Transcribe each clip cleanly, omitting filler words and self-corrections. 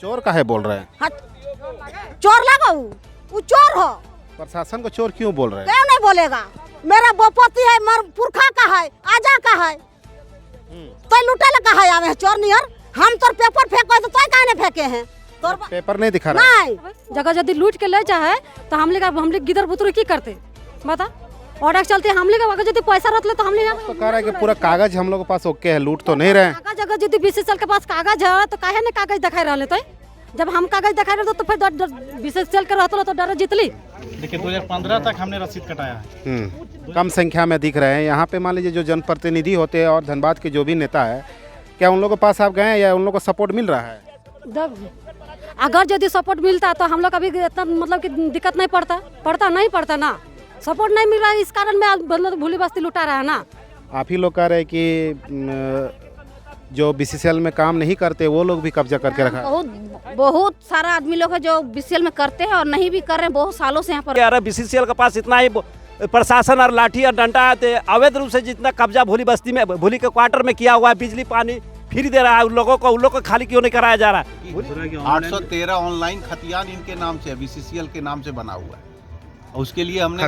चोर काहे बोल रहे हैं? हाँ, चोर लगा वो चोर हो। प्रशासन को चोर क्यों बोल रहे हैं? क्यों नहीं बोलेगा? मेरा बोपती है, मर पुरखा का है, आजा का है, तो लुटे लगा है आवे चोर नियर। हम तो पेपर फेंको तो काहे नहीं फेंके हैं? तोर पेपर नहीं दिखा रहा है। नहीं जगह यदि लूट के ले जाए तो हम लोग गिदर बुतरू की करते बता। ऑर्डर चलते हम लोग अगर यदि पैसा रहते तो हम तो कह रहा है कि पूरा कागज हम लोग के पास ओके है, लूट तो नहीं रहे हैं। कागज अगर यदि बीसीसीएल के पास कागज है तो काहे ने कागज दिखा रहे तो जब हम कागज दिखा रहे तो फिर बीसीसीएल के रहते तो डर जीतली। देखिए 2015 तक हमने रसीद कटाया है। कम संख्या में दिख रहे हैं। यहाँ पे मान लीजिए जो जनप्रतिनिधि होते हैं और धनबाद के जो भी नेता है, क्या उन लोगों के पास आप गए हैं या उन लोगों को सपोर्ट मिल रहा है? अगर यदि सपोर्ट मिलता तो हम लोग अभी इतना मतलब कि दिक्कत नहीं पड़ता ना। सपोर्ट नहीं मिल रहा है, इस कारण में भूली बस्ती लुटा रहा है ना। आप ही लोग कह रहे हैं कि जो बीसीसीएल में काम नहीं करते वो लोग भी कब्जा करके रखा है। बहुत सारा आदमी लोग है जो बीसीसीएल में करते हैं और नहीं भी कर रहे हैं, बहुत सालों से यहाँ पर। यार बीसीसीएल के पास इतना ही प्रशासन और लाठी और डंडा है, अवैध रूप से जितना कब्जा भोली बस्ती में, भोली के क्वार्टर में किया हुआ है, बिजली पानी फ्री दे रहा है उन लोगों को खाली क्यों नहीं कराया जा रहा है? 813 ऑनलाइन खतियान इनके नाम से, बीसीसीएल के नाम से बना हुआ है। उसके लिए हमने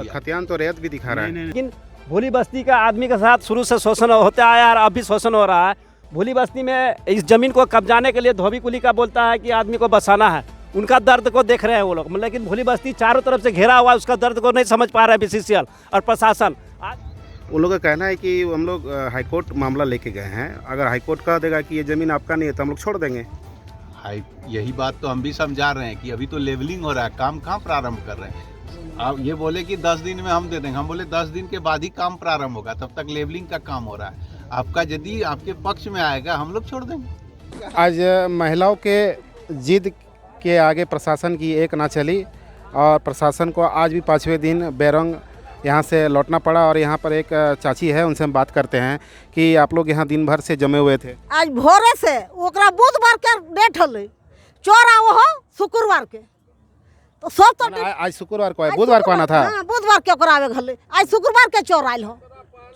खतियान तो रेत भी दिखा रहा है। लेकिन भोली बस्ती का आदमी के साथ शुरू से शोषण होता आया और अब भी शोषण हो रहा है। भोली बस्ती में इस जमीन को कब्जाने के लिए धोबी कुली का बोलता है कि आदमी को बसाना है। उनका दर्द को देख रहे हैं वो लोग, लेकिन भोली बस्ती चारों तरफ से घेरा हुआ है, उसका दर्द को नहीं समझ पा रहा है बीसीसीएल और प्रशासन। उन लोगों का कहना है कि हम लोग हाईकोर्ट मामला लेके गए हैं, अगर हाईकोर्ट कह देगा कि ये ज़मीन आपका नहीं है तो हम लोग छोड़ देंगे। यही बात तो हम भी समझा रहे हैं कि अभी तो लेवलिंग हो रहा है, काम कहाँ प्रारंभ कर रहे हैं। आप ये बोले कि 10 दिन में हम दे देंगे, हम बोले 10 दिन के बाद ही काम प्रारंभ होगा, तब तक लेवलिंग का काम हो रहा है। आपका यदि आपके पक्ष में आएगा हम लोग छोड़ देंगे। आज महिलाओं के जिद के आगे प्रशासन की एक ना चली और प्रशासन को आज भी 5वें दिन बेरंग यहाँ से लौटना पड़ा। और यहाँ पर एक चाची है, उनसे हम बात करते हैं कि आप लोग यहाँ दिन भर से जमे हुए थे। आज भोरे से ओकरा बुधवार के डेट होले, चोर आओ हो शुक्रवार के, तो सब तो आज शुक्रवार को है, बुधवार को आना था। हाँ, बुधवार के ओकरा आवे घले, आज शुक्रवार के चोर आयल हो।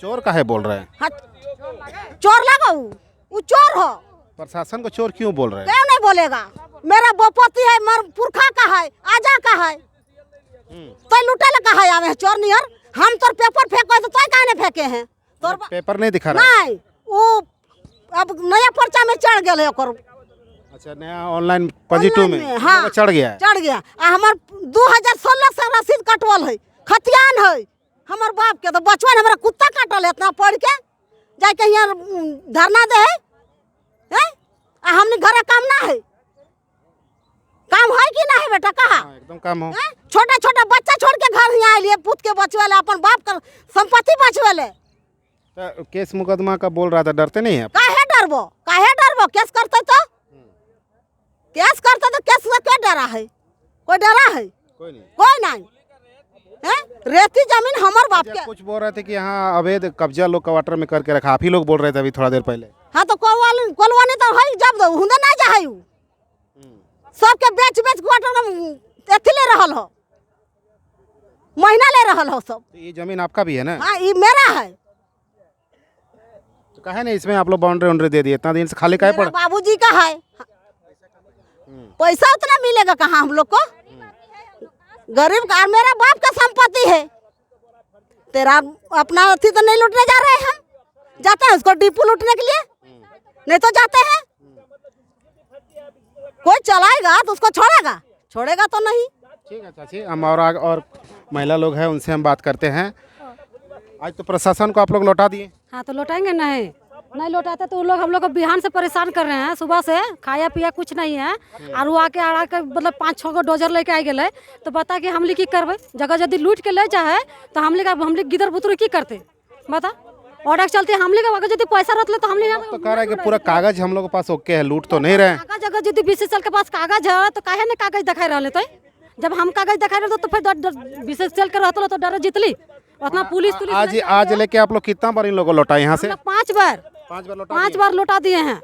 चोर काहे बोल रहे हैं? हाँ, चोर लगा वो चोर हो। प्रशासन को चोर क्यों बोल रहे हैं? क्यों नहीं बोलेगा? मेरा बोपती है, मर पुरखा का है, आजा का है, तो लुटे लगा है आवे चोर नियर। हम तो पेपर फेंको तो काहे नहीं फेंके हैं? तोर पेपर नहीं दिखा रहा है। नहीं, वो अब नया पर्चा में चढ़ गया है ओकर। अच्छा, नया ऑनलाइन पॉजिटिव में हाँ, चढ़ गया। आ हमार 2016 से रसीद कटवल है, खतियान है हमार बाप के। तो बचपन हमारा कुत्ता काटल है इतना पढ़ के, जाके यहाँ धरना दे है। हमने घरे काम ना है, काम है कि नहीं बेटा? कहा एकदम काम हो। छोटा छोटा बच्चा छोड़ के घर यहाँ आए, पुत के बचवे ले, अपन बाप का संपत्ति बचवे ले। तो केस मुकदमा का बोल रहा था, डरते नहीं है? काहे डरबो? केस करते तो केस से क्या डरा है? कोई डरा है? कोई नहीं है। रेती जमीन हमार बाप के। कुछ बोल रहे थे कि यहाँ अवैध कब्जा लोग क्वार्टर में करके रखा, आप ही लोग बोल रहे थे अभी थोड़ा देर पहले। हाँ, तो कोलवानी तो है, जब दो हुंदे ना जाए सबके बेच क्वार्टर में एथी ले रहल हो, महीना ले रहल हो सब। तो ये जमीन आपका भी है ना? हाँ, ये मेरा है। तो कहे नहीं इसमें आप लोग बाउंड्री दे दिए, इतना दिन से खाली काहे पड़ा? बाबूजी का है, पैसा उतना मिलेगा कहाँ हम लोग को? गरीब का, मेरा बाप का संपत्ति है। तेरा अपना अथी तो नहीं लूटने जा रहे हैं हम, जाते हैं उसको डिपो लूटने के लिए, नहीं तो जाते हैं। कोई चलाएगा तो उसको छोड़ेगा तो नहीं। ठीक है चाची, हम और महिला लोग हैं, उनसे हम बात करते हैं। आज तो प्रशासन को आप लोग लौटा दिए। हाँ, तो लौटाएंगे नहीं लौटाते तो लोग हम लोग को बिहान से परेशान कर रहे हैं। सुबह से खाया पिया कुछ नहीं है और वो आके मतलब 5-6 गो डोजर लेके आ गए। तो बता कि हम लोग की करबे? जगह यदि लूट के ले जाए तो हम लोग गिदर बुतरू की करते बता। ऑर्डर चलते हम लोग अगर यदि पैसा रहते तो हम लोग तो कह रहा है कि पूरा कागज हम लोग के पास ओके है, लूट तो नहीं रहे। कागज अगर यदि बीसीसीएल के पास कागज है तो काहे ने कागज दिखा रहे तो जब हम कागज दिखा रहे तो फिर बीसीसीएल के रहते तो डर जीतली। उतना पुलिस आज लेके आप लोग कितना बार इन लोगों को लौटा? यहाँ से 5 बार लौटा दिए हैं,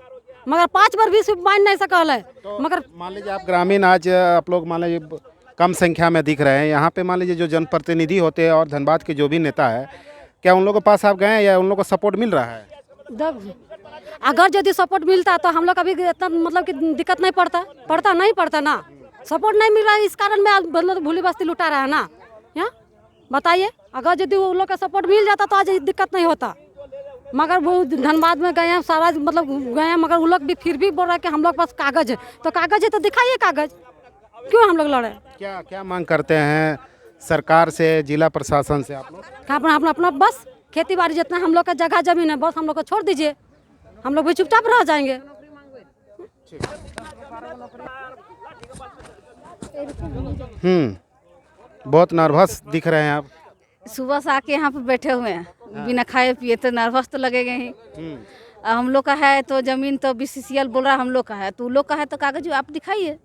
मगर 5 बार भी मान नहीं सकल है। तो मगर मान लीजिए आप ग्रामीण, आज आप लोग मान लीजिए कम संख्या में दिख रहे हैं यहाँ पे, मान लीजिए जो जनप्रतिनिधि होते हैं और धनबाद के जो भी नेता है, क्या उन लोगों के पास आप गए हैं या उन लोगों को सपोर्ट मिल रहा है? अगर यदि सपोर्ट मिलता तो हम लोग अभी इतना मतलब कि दिक्कत नहीं पड़ता ना। सपोर्ट नहीं मिल रहा है, इस कारण में आज मतलब भोली बस्ती लुटा रहा है ना। यहाँ बताइए, अगर यदि वो लोग का सपोर्ट मिल जाता तो आज दिक्कत नहीं होता। मगर वो धनबाद में गए हैं, सारा मतलब गए हैं, मगर वो लोग भी फिर भी बोल रहा है कि हम लोग पास कागज है। तो कागज है तो दिखाइए कागज, क्यों हम लोग लड़े? क्या क्या मांग करते हैं सरकार से, जिला प्रशासन से आप लोग? अपना बस खेती बाड़ी जितना हम लोग का जगह जमीन है बस हम लोग को छोड़ दीजिए, हम लोग भी चुपचाप रह जाएंगे। बहुत नर्वस दिख रहे हैं आप। सुबह से आके यहाँ पे बैठे हुए हैं बिना खाए पिए, तो नर्वस तो लगेगा ही। हम लोग का है तो जमीन तो BCCL बोल रहा है हम लोग का है, तो लोग का है तो कागज आप दिखाइए।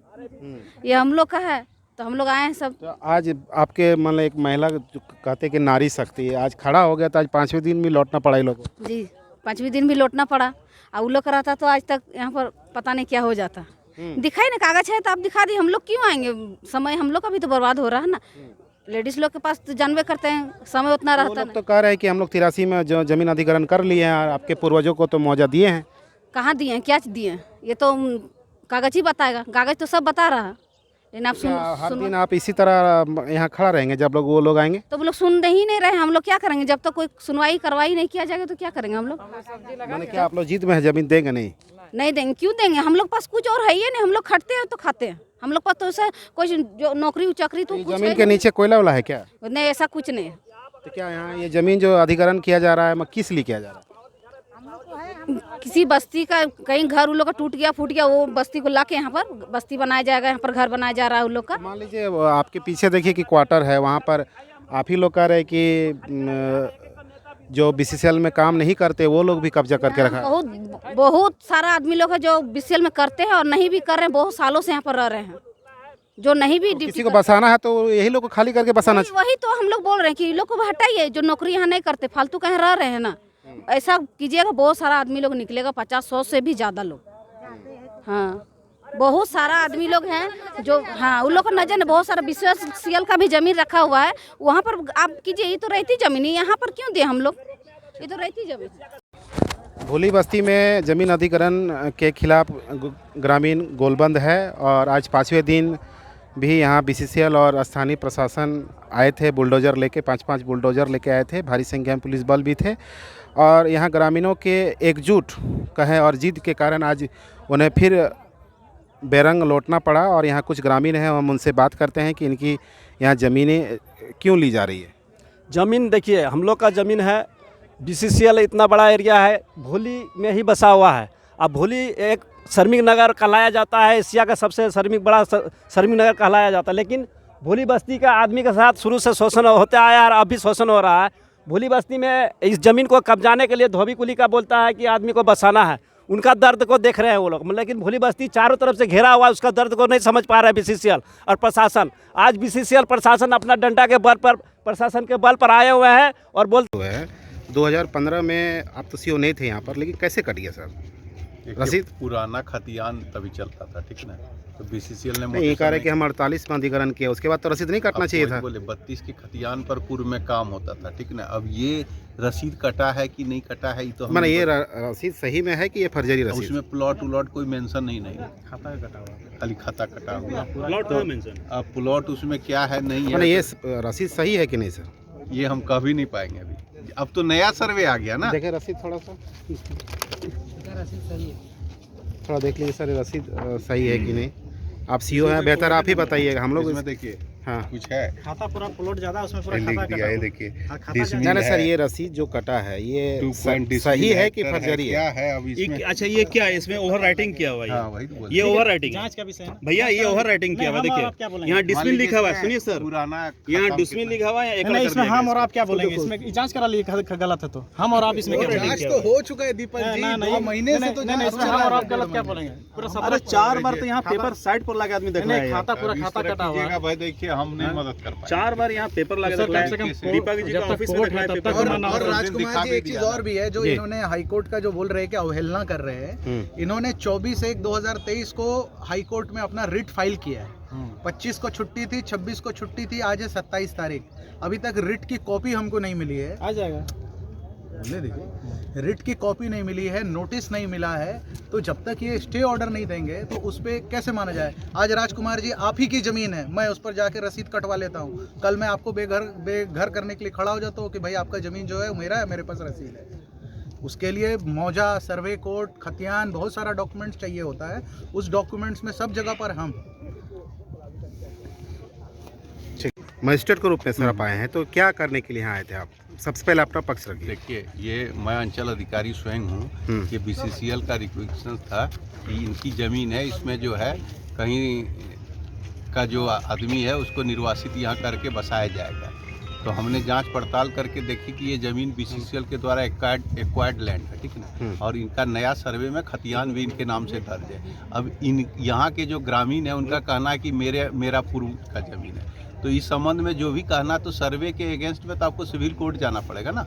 ये हम लोग का है तो हम लोग आए हैं सब। तो आज आपके मतलब एक महिला जो कहते कि नारी शक्ति है, आज खड़ा हो गया तो आज 5वें दिन भी लौटना पड़ा इन लोगों को। जी 5वें दिन भी लौटना पड़ा, और वो लोग का रहता तो आज तक यहाँ पर पता नहीं क्या हो जाता। दिखाई ना कागज है तो आप दिखा दी, हम लोग क्यों आएंगे? समय हम लोग का भी तो बर्बाद हो रहा है ना। लेडीज लोग के पास तो जानवे करते हैं समय उतना रहता है। तो कह रहे हैं कि हम लोग 83 में जो जमीन अधिग्रहण कर लिए हैं, आपके पूर्वजों को तो मुआवजा दिए हैं। कहाँ दिए हैं, क्या दिए हैं? ये तो कागज ही बताएगा, कागज तो सब बता रहा है। लेकिन आप हर दिन आप इसी तरह यहाँ खड़ा रहेंगे जब लोग वो लोग आएंगे? तो वो लोग सुन ही नहीं रहे, हम लोग क्या करेंगे? जब तक कोई सुनवाई करवाई नहीं किया जाएगा तो क्या करेंगे हम लोग? मैंने क्या आप लोग जीत में है, जमीन देंगे नहीं देंगे? क्यों देंगे? हम लोग पास कुछ और है ही नहीं, हम लोग खटते हैं तो खाते हैं। हम लोग पास तो ऐसा कोई जो नौकरी चौकरी तो कुछ जमीन के नीचे कोयला वाला है क्या? नहीं, ऐसा कुछ नहीं है। तो क्या यहाँ ये जमीन जो अधिग्रहण किया जा रहा है किस लिए किया जा रहा है? किसी बस्ती का कहीं घर उन लोग का टूट गया फूट गया, वो बस्ती को लाके यहाँ पर बस्ती बनाया जाएगा, यहाँ पर घर बनाया जा रहा है उन लोग का। मान लीजिए आपके पीछे देखिए कि क्वार्टर है, वहाँ पर आप ही लोग कह रहे हैं कि जो BCCL में काम नहीं करते वो लोग भी कब्जा करके रखा है। बहुत सारा आदमी लोग है जो BCCL में करते हैं और नहीं भी कर रहे हैं, बहुत सालों से यहाँ पर रह रहे हैं। जो नहीं भी किसी को बसाना है तो यही लोग को खाली करके बसाना चाहिए। वही तो हम लोग बोल रहे हैं कि लोग को हटाइए, जो नौकरी यहाँ नहीं करते फालतू कहीं रह रहे हैं ना। ऐसा कीजिएगा, बहुत सारा आदमी लोग निकलेगा, 50-100 से भी ज़्यादा लोग। हाँ, बहुत सारा आदमी लोग हैं जो, हाँ उन लोग को नजर नहीं। बहुत सारा BCCL का भी जमीन रखा हुआ है, वहाँ पर आप कीजिए। ये तो रहती जमीन है, यहाँ पर क्यों दिए हम लोग? ये तो रहती जमीन। भोली बस्ती में जमीन अधिग्रहण के खिलाफ ग्रामीण गोलबंद है और आज 5वें दिन भी यहाँ BCCL और स्थानीय प्रशासन आए थे, बुलडोज़र लेके 5-5 बुलडोज़र लेके आए थे, भारी संख्या में पुलिस बल भी थे। और यहाँ ग्रामीणों के एकजुट कहें और जिद के कारण आज उन्हें फिर बेरंग लौटना पड़ा। और यहाँ कुछ ग्रामीण हैं, हम उनसे बात करते हैं कि इनकी यहाँ ज़मीनें क्यों ली जा रही है। ज़मीन देखिए, हम लोग का ज़मीन है, BCCL इतना बड़ा एरिया है, भोली में ही बसा हुआ है। अब भोली एक श्रमिक नगर कहलाया जाता है, एशिया का सबसे बड़ा श्रमिक नगर कहलाया जाता है। लेकिन भोली बस्ती का आदमी के साथ शुरू से शोषण होता आया और अब भी शोषण हो रहा है। भोली बस्ती में इस ज़मीन को कब्जाने के लिए धोबी कुली का बोलता है कि आदमी को बसाना है। उनका दर्द को देख रहे हैं वो लोग, लेकिन भोली बस्ती चारों तरफ से घेरा हुआ है, उसका दर्द को नहीं समझ पा रहा है BCCL और प्रशासन। आज BCCL प्रशासन अपना डंडा के बल पर, प्रशासन के बल पर आए हुए हैं और बोलते हुए 2015 में आप तो CO नहीं थे यहाँ पर, लेकिन कैसे कट गया सर रसीद? पुराना खतियान तभी चलता था, ठीक ना। तो BCCL ने ये कह रहे कि हम 48 में अधिग्रहण किया, उसके बाद तो रसीद नहीं कटना चाहिए था। बोले 32 के खतियान पर पूर्व में काम होता था, ठीक ना। अब ये रसीद कटा है कि नहीं कटा है, तो मैंने ये रसीद सही में है कि ये फर्जरी रसीद? उसमें प्लॉट उलॉट कोई मेंशन नहीं, खाता कटा हुआ, खाली खाता कटा हुआ। अब प्लॉट उसमें क्या है नहीं है, ये रसीद सही है कि नहीं सर? ये हम कह भी नहीं पाएंगे अभी। अब तो नया सर्वे आ गया ना। देखें रसीद थोड़ा सा, थोड़ा देख लीजिए सर, रसीद सही है कि नहीं। आप CO हैं, बेहतर आप ही बताइएगा। हम लोग इसमें देखिए, हाँ कुछ है खाता पूरा प्लॉट ज्यादा, उसमें पूरा लिख खाता दिया है, देखिए नहीं सर, ये रसीद जो कटा है ये सही है कि फर्जरी क्या है? है अब इसमें? अच्छा, ये क्या है? इसमें ओवर राइटिंग किया हुआ है। हाँ, वही तो बोल ये ओवर राइटिंग जांच का विषय है भैया, ये ओवर राइटिंग किया हुआ। देखिए यहाँ डिस्मिन लिखा हुआ है, सुनिए सर, पुराना यहाँ डिस्मिन लिखा हुआ है। नहीं, इसमें हम और आप क्या बोलेंगे? इसमें जांच करा लिए गलत है तो हम और आप इसमें क्या बोलेंगे? तो हो चुका है दीपक जी, 2 महीने से तो इसमें हम और आप गलत क्या बोलेंगे? पूरा अरे 4 बार तो यहाँ पेपर साइड पर लगा आदमी देख रहा है। खाता पूरा खाता कटा हुआ है भाई, देखिए हम नहीं मदद कर पाए। 4 बार यहाँ पेपर लगा देख रहा है। दीपक जी का ऑफिस में दिखा है पेपर। और राजकुमार जी, एक चीज और भी है जो इन्होंने हाईकोर्ट का जो बोल रहे हैं कि अवहेलना कर रहे हैं। इन्होंने 24/1/2023 को हाईकोर्ट में अपना रिट फाइल किया है। 25 को छुट्टी थी, 26 को छुट्टी थी, आज है 27 तारीख। अभी तक रिट की कॉपी हमको नहीं मिली है। आ जाएगा। बोले देखिए, रिट की कॉपी नहीं मिली है, नोटिस नहीं मिला है, तो जब तक ये स्टे ऑर्डर नहीं देंगे तो उस पर कैसे माना जाए। आज राजकुमार जी आप ही की ज़मीन है, मैं उस पर जाके रसीद कटवा लेता हूँ, कल मैं आपको बेघर करने के लिए खड़ा हो जाता हूँ कि भाई आपका ज़मीन जो है मेरा है, मेरे पास रसीद है। उसके लिए मौजा, सर्वे कोड, खतियान, बहुत सारा डॉक्यूमेंट्स चाहिए होता है। उस डॉक्यूमेंट्स में सब जगह पर हम मजिस्ट्रेट के रूप में सर आप आए हैं, तो क्या करने के लिए यहाँ आए थे आप? सबसे पहले अपना पक्ष रखिए। देखिए, ये मैं अंचल अधिकारी स्वयं हूँ। ये बीसीसीएल का रिक्वेस्ट था कि इनकी ज़मीन है, इसमें जो है कहीं का जो आदमी है उसको निर्वासित यहाँ करके बसाया जाएगा। तो हमने जांच पड़ताल करके देखी कि ये ज़मीन बीसीसीएल के द्वारा एक्वायर्ड लैंड है, ठीक है ना, और इनका नया सर्वे में खतियान भी इनके नाम से दर्ज है। अब इन यहाँ के जो ग्रामीण है उनका कहना है कि मेरा पूर्व का ज़मीन है, तो इस संबंध में जो भी कहना, तो सर्वे के अगेंस्ट में तो आपको सिविल कोर्ट जाना पड़ेगा ना।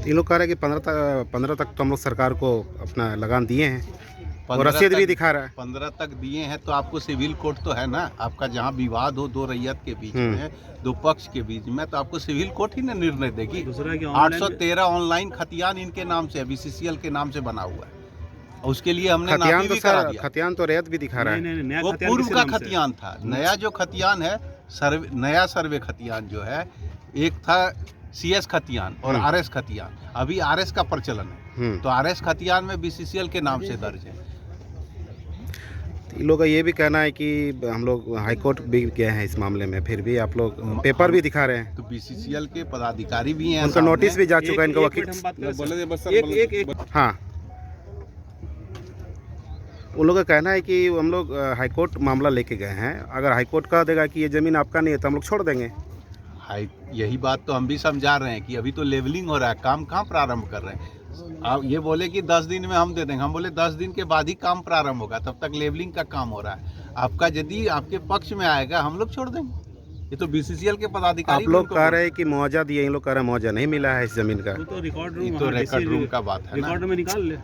इन लोग कह रहे हैं कि 15 तक तो हम लोग सरकार को अपना लगान दिए हैं और रसीद भी दिखा रहा है। 15 तक दिए हैं तो आपको सिविल कोर्ट तो है ना, आपका जहां विवाद हो दो रैयत के बीच में, दो पक्ष के बीच में, तो आपको सिविल कोर्ट ही ना निर्णय देगी। 813 ऑनलाइन खतियान इनके नाम से, बीसीसीएल के नाम से बना हुआ है, उसके लिए हमने खतियान तो सर, खतियान तो रैयत भी दिखा रहा है। वो पूर्व का खतियान था। नया जो खतियान है, नया सर्वे खतियान जो है, एक था सीएस खतियान और आरएस खतियान। अभी आरएस का प्रचलन है, तो आरएस खतियान में बीसीसीएल के नाम से दर्ज है। इन लोगों का ये भी कहना है कि हम लोग हाई कोर्ट भी गए हैं इस मामले में, फिर भी आप लोग पेपर भी दिखा रहे हैं। तो बीसीसीएल के पदाधिकारी भी हैं, उनका नोटिस भी जा चुका है, इनका वकील। हाँ, उन लोगों का कहना है कि हम लोग हाई कोर्ट मामला लेके गए हैं, अगर हाई कोर्ट कह देगा कि ये ज़मीन आपका नहीं है तो हम लोग छोड़ देंगे। यही बात तो हम भी समझा रहे हैं कि अभी तो लेवलिंग हो रहा है, काम कहाँ प्रारंभ कर रहे हैं। आप ये बोले कि 10 दिन में हम दे देंगे, हम बोले 10 दिन के बाद ही काम प्रारंभ होगा, तब तक लेवलिंग का काम हो रहा है। आपका यदि आपके पक्ष में आएगा हम लोग छोड़ देंगे। ये तो बीसीसीएल के पदाधिकारी। आप लोग कह रहे हैं कि मुआवजा दिए, इन लोग कह रहे हैं मुआवजा नहीं मिला है इस जमीन का। तो रिकॉर्ड रूम का बात है, रिकॉर्ड में निकाल ले।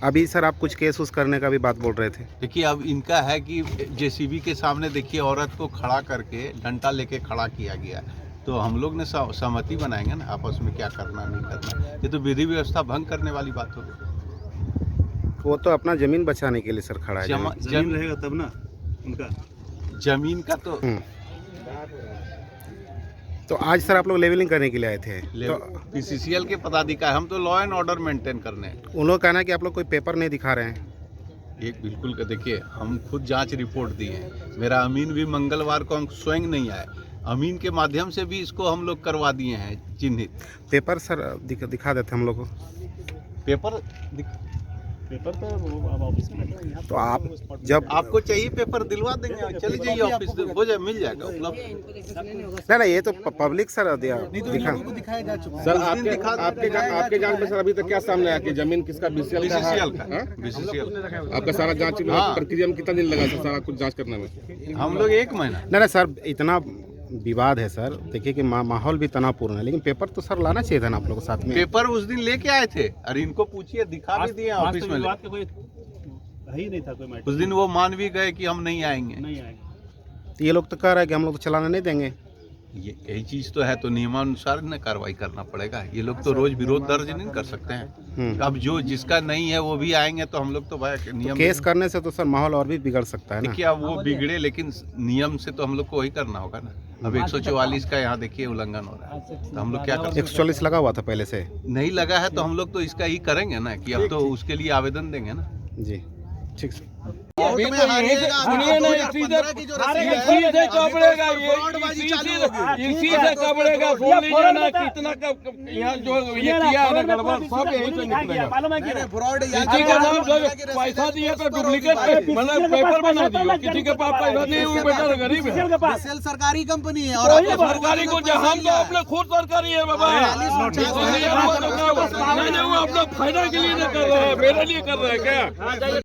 अभी सर आप कुछ केस उस करने का भी बात बोल रहे थे। देखिए, अब इनका है कि जेसीबी के सामने देखिए औरत को खड़ा करके डंडा लेके खड़ा किया गया, तो हम लोग ने सहमति बनाएंगे ना आपस में क्या करना नहीं करना। ये तो विधि व्यवस्था भंग करने वाली बात होगी। वो तो अपना जमीन बचाने के लिए सर खड़ा है। जमीन रहेगा तब ना उनका जमीन का तो आज सर आप लोग लेवलिंग करने के लिए आए थे। तो बीसीसीएल के पदाधिकारी, हम तो लॉ एंड ऑर्डर मेंटेन करने हैं। उन लोग कहना है कि आप लोग कोई पेपर नहीं दिखा रहे हैं। एक बिल्कुल का देखिए, हम खुद जांच रिपोर्ट दिए हैं। मेरा अमीन भी मंगलवार को हम स्वयं नहीं आए, अमीन के माध्यम से भी इसको हम लोग करवा दिए हैं चिन्हित। पेपर सर दिखा देते हम लोग को। पेपर तो अब ऑफिस में तो आप जब आपको चाहिए पेपर दिलवा देंगे, चले जाइए ऑफिस, हो जाए, मिल जाएगा उपलब्ध। नहीं, ये तो पब्लिक सर दिखाया जा चुका है। सर आपके जांच में सर अभी तक क्या सामने आया कि जमीन किसका? बीसीसीएल का। बीसीसीएल आपका सारा जांच प्रक्रिया में कितना दिन लगा सर सारा कुछ जांच करने में? हम लोग 1 महीना। नहीं सर, इतना विवाद है सर, देखिए कि माहौल भी तनावपूर्ण है, लेकिन पेपर तो सर लाना चाहिए था ना आप लोगों के साथ में। पेपर उस दिन लेके आए थे, अरे इनको पूछिए, दिखा भी दिए ऑफिस में। ही नहीं था कोई मैटर। उस दिन वो मान भी गए कि हम नहीं आएंगे। तो ये लोग तो कह रहे हैं कि हम लोग तो चलाने नहीं देंगे। यही चीज तो है, तो नियमानुसार न कार्रवाई करना पड़ेगा। ये लोग तो रोज विरोध दर्ज नहीं कर सकते हैं। अब जो जिसका नहीं है वो भी आएंगे तो हम लोग तो भाई नियम केस करने से तो सर माहौल और भी बिगड़ सकता है ना। देखिए, अब वो बिगड़े, लेकिन नियम से तो हम लोग को वही करना होगा ना। अब 144 का यहाँ देखिए उल्लंघन हो रहा है, तो हम लोग क्या करें? 144 लगा हुआ था पहले से, नहीं लगा है तो हम लोग तो इसका ही करेंगे ना, कि अब तो उसके लिए आवेदन देंगे ना जी। ठीक सर। अभी तो इसी से कबड़ेगा, इसी से कबड़ेगा। सुन लीजिए ना कितना यहाँ जो ये किया है ना गड़बड़, सब यहीं से निकलेगा। किसी के नाम जो पैसा दिए तो डुप्लीकेट मतलब पेपर बना दियो, किसी के पास पैसा नहीं, वो बेटा गरीब है। सरकारी कंपनी है और सरकारी को हम तो अपने खुद सरकारी है बाबा, वो अपना फायदा के लिए नहीं कर रहे हैं, मेरे लिए कर रहे हैं क्या?